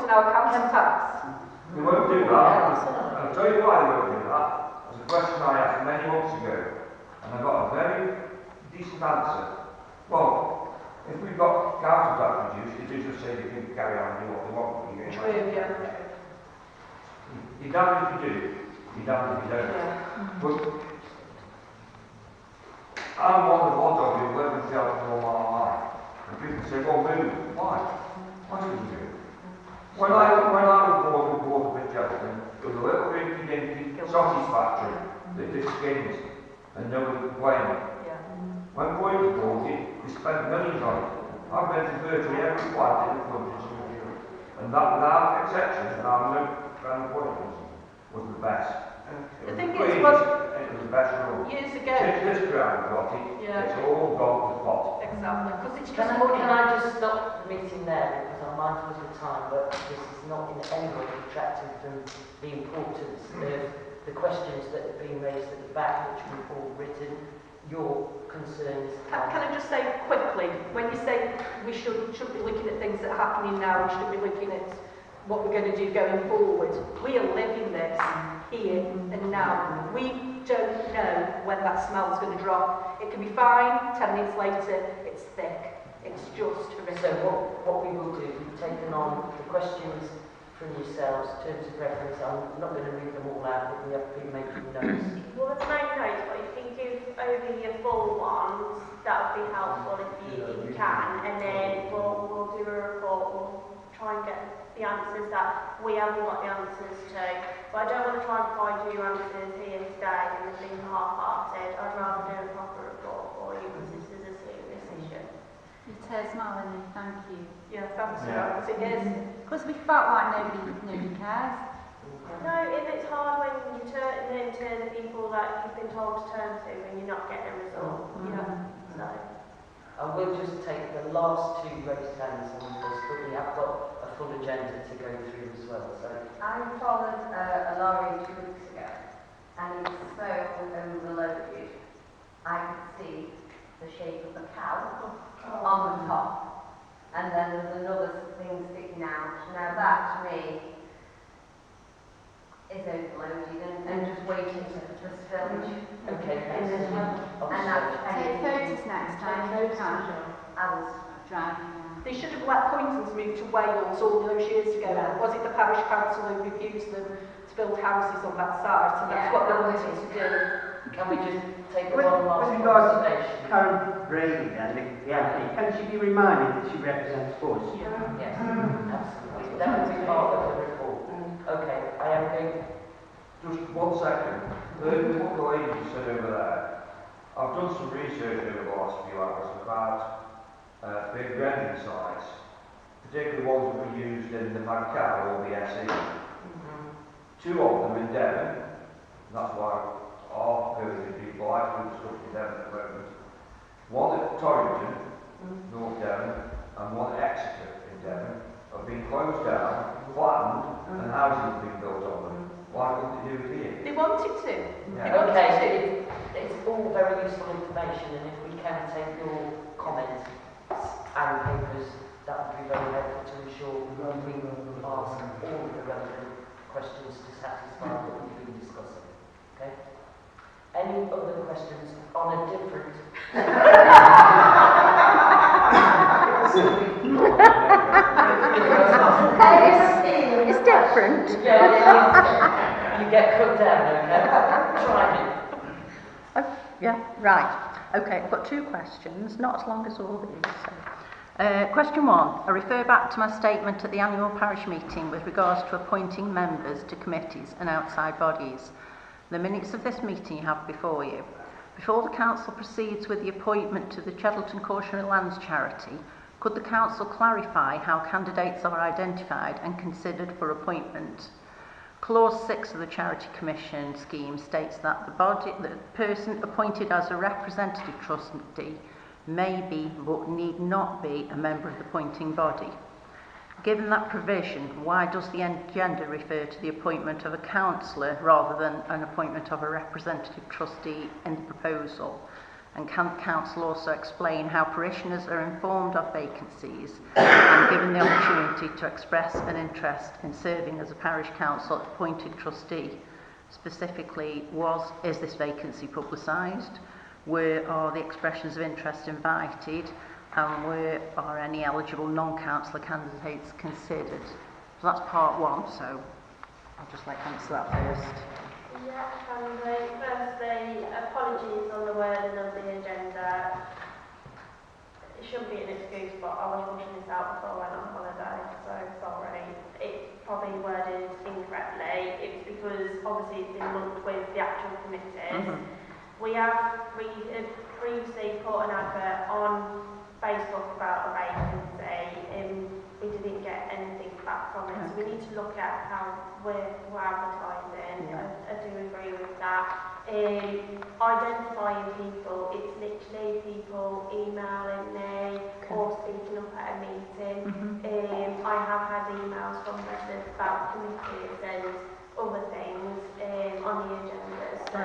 in our council tax. They won't do that. I'll tell you why they won't do that. There's a question I asked many months ago, and I got a very decent answer. Well, if we've got council tax reduced, they do just say they can carry on and do what they want. True, yeah. You're damned if you do, you're damned if you don't. Yeah. But I'm one of who live in shelter all my life. And people say, well, move. Why? Why should you move? When I was born with Cheltenham, there was a little rinky-dinky sausage factory that just skins and nobody complained. Yeah. When Boyd bought it, they spent millions on it. I've been to virtually every plant in the country, and that, without exception, Grand Point was the best. The thing is, it was the best road. Years ago. Since this ground got it, Yeah. it's all gone to pot. Exactly, because it's Can just I just stop the meeting there, because I'm mindful of the time, but this is not in any way detracting from the importance of the questions that have been raised at the back, which we've all written, your concerns. Can I just say quickly, when you say we shouldn't be looking at things that are happening now, we should be looking at what we're going to do going forward. We are living this here and now. We don't know when that smell's going to drop. It can be fine, 10 minutes later, it's thick. It's just horrific. So what we will do, we've taken on the questions from yourselves, terms of reference. I'm not going to read them all out, but we have been making notes. Well, there's no notes, but if you can give over your full ones, that would be helpful if you can. And then we'll do a report. We'll try and get the answers that we haven't got the answers to. But I don't want to try and provide you answers here today and it's been half-hearted. I'd rather do a proper report for you because this is a serious issue. Your tears, Melanie, thank you. Yeah, thanks for that, because it is. Because we felt like nobody cares. No, if it's hard when you turn into the people that you've been told to turn to and you're not getting a result. Yeah. So. I will just take the last two raised hands on this, but we have got a full agenda to go through as well. So I followed a lorry 2 weeks ago, and it was so overloaded. I could see the shape of a cow on the top, and then there was another thing sticking out. Now that, to me, is overloaded and just waiting for spillage. okay, And that's Take photos next time if you can. I was Driving. They should have let Pointons move to Wales all those years ago. Yeah. Was it the parish council who refused them to build houses on that site? And that's what they wanted to do. can we just take the With one last regards to observation? Karen Brady then, the MP, can she be reminded that she represents us? Yes, absolutely. That would be part of the report. Okay, I am going. Just 1 second. What the lady said over there, I've done some research over the last few hours about big rendering sites, particularly ones that were used in the Magcal or the SE. 2 of them in Devon, and that's why our permanent people like to do stuff in Devon at the moment. 1 at Torrington, North Devon, and 1 at Exeter in Devon, have been closed down, flattened, and houses have been built on them. Why couldn't they do it here? They wanted to. Yeah. They wanted to. Okay, it's all very useful information, and if we can take your comments and papers, that would be very helpful to ensure we ask all of the relevant questions to satisfy what we've been discussing. Okay? Any other questions on a different... It's different. Yeah, you get cut down, okay? Try me. Yeah, right. Okay, I've got 2 questions, not as long as all these. So. Question 1. I refer back to my statement at the annual parish meeting with regards to appointing members to committees and outside bodies. The minutes of this meeting you have before you. Before the council proceeds with the appointment to the Cheddleton Cautionary Lands Charity, could the council clarify how candidates are identified and considered for appointment? Clause 6 of the Charity Commission scheme states that the person appointed as a representative trustee may be but need not be a member of the appointing body. Given that provision, why does the agenda refer to the appointment of a councillor rather than an appointment of a representative trustee in the proposal? And can the council also explain how parishioners are informed of vacancies and given the opportunity to express an interest in serving as a parish council appointed trustee? Specifically, is this vacancy publicised? Are the expressions of interest invited? And are any eligible non-councillor candidates considered? So that's part one, so I'll just answer that first. Yeah, firstly, apologies on the wording of the agenda. It shouldn't be an excuse, but I was rushing this out before I went on holiday, so sorry. It's probably worded incorrectly. It's because obviously it's been lumped with the actual committees. We have previously put an advert on Facebook about a vacancy and we didn't get anything back from it. So we need to look at how we're advertising. I do agree with that. Identifying people, it's literally people emailing me or speaking up at a meeting. I have had emails from residents about committees and other things on the agendas. So,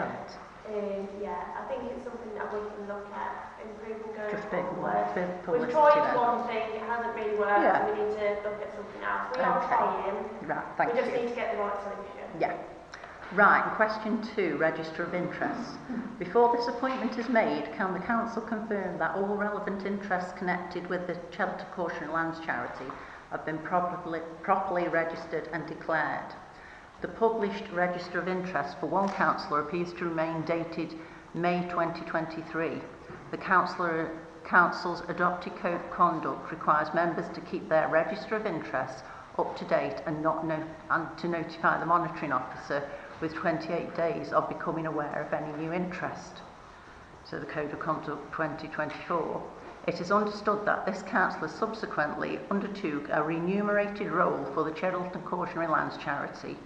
I think it's something that we can look at improving going forward. We've tried one thing, it hasn't really worked, so we need to look at something else. We are trying, we just need to get the right solution. Yeah. Right, and question 2, register of interests. Before this appointment is made, can the council confirm that all relevant interests connected with the Cheltenham Cautionary Lands charity have been properly registered and declared? The published register of interest for one councillor appears to remain dated May 2023. The council's adopted code of conduct requires members to keep their register of interests up to date and to notify the monitoring officer with 28 days of becoming aware of any new interest. So the code of conduct 2024. It is understood that this councillor subsequently undertook a remunerated role for the Cheltenham Cautionary Lands charity.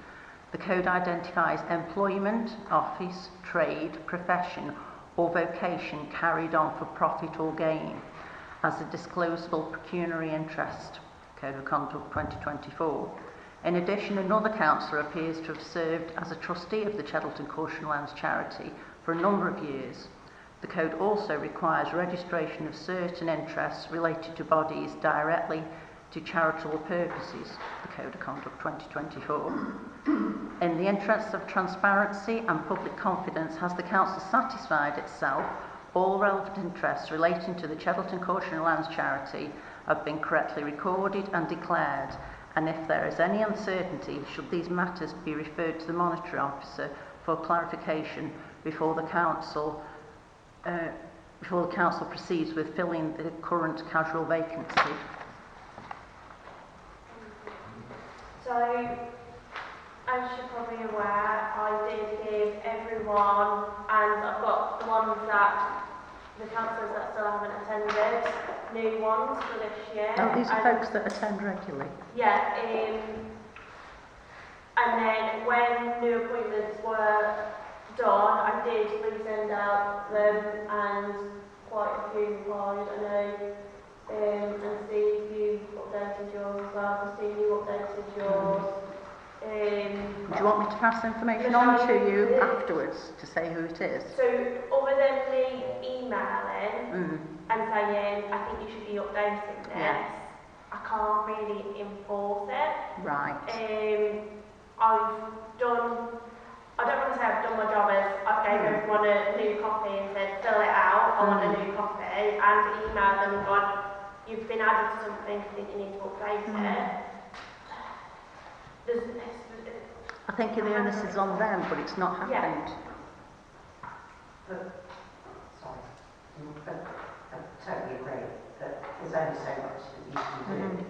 The code identifies employment, office, trade, profession or vocation carried on for profit or gain as a disclosable pecuniary interest. Code of Conduct 2024. In addition, another councillor appears to have served as a trustee of the Cheltenham Cautionary Lands charity for a number of years. The code also requires registration of certain interests related to bodies directly to charitable purposes. The Code of Conduct 2024. In the interests of transparency and public confidence, has the council satisfied itself all relevant interests relating to the Cheltenham Cautionary Lands charity have been correctly recorded and declared, and if there is any uncertainty, should these matters be referred to the monitoring officer for clarification before the council proceeds with filling the current casual vacancy. So, as you're probably aware, I did give everyone, and I've got the ones that the councillors that still haven't attended, new ones for this year. Oh, these are folks that attend regularly? Yeah, and then when new appointments were done, I did resend out them and quite a few replied, I know, and Steve, you updated yours as well. Christine, you updated yours. Do you want me to pass information on to you afterwards to say who it is? So, other than me emailing and saying, I think you should be updating this, I can't really enforce it. Right. I don't want to say I've done my job as I gave everyone a new copy and said, fill it out, I want a new copy, and emailed them and gone, you've been added to something, I think you need to update it. I think the onus is on them, but it's not happened. I totally agree that there's only so much that you can do.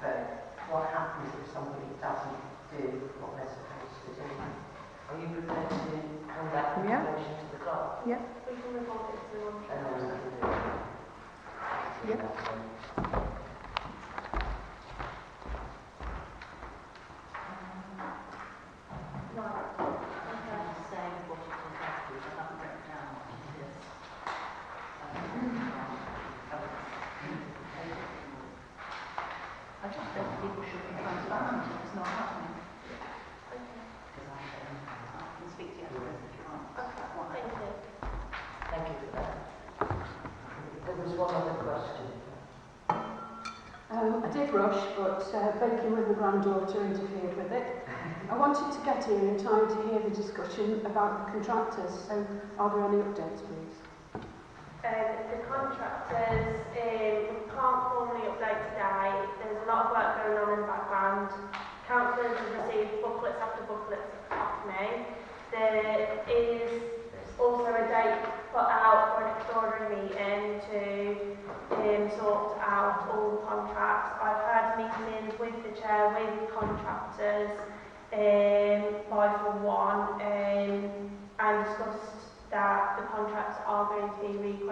But what happens if somebody doesn't do what they're supposed to do? Are you prepared to hand that information to the clerk? Yeah. We can report it to them. Yeah. I just think people should be transparent if it's not happening. I can speak to you afterwards if you want. Okay, thank you. Thank you for that. There was one other question. I did rush, but baking with my granddaughter interfered with it. I wanted to get here in time to hear the discussion about the contractors, so are there any updates, please? The contractors, we can't formally update today. There's a lot of work going on in the background. Councillors have received booklets after booklets off me. There is also a date put out for an extraordinary meeting to sort out all the contracts. I've had meetings with the chair, with contractors, by for one, and discussed that the contracts are going to be requoted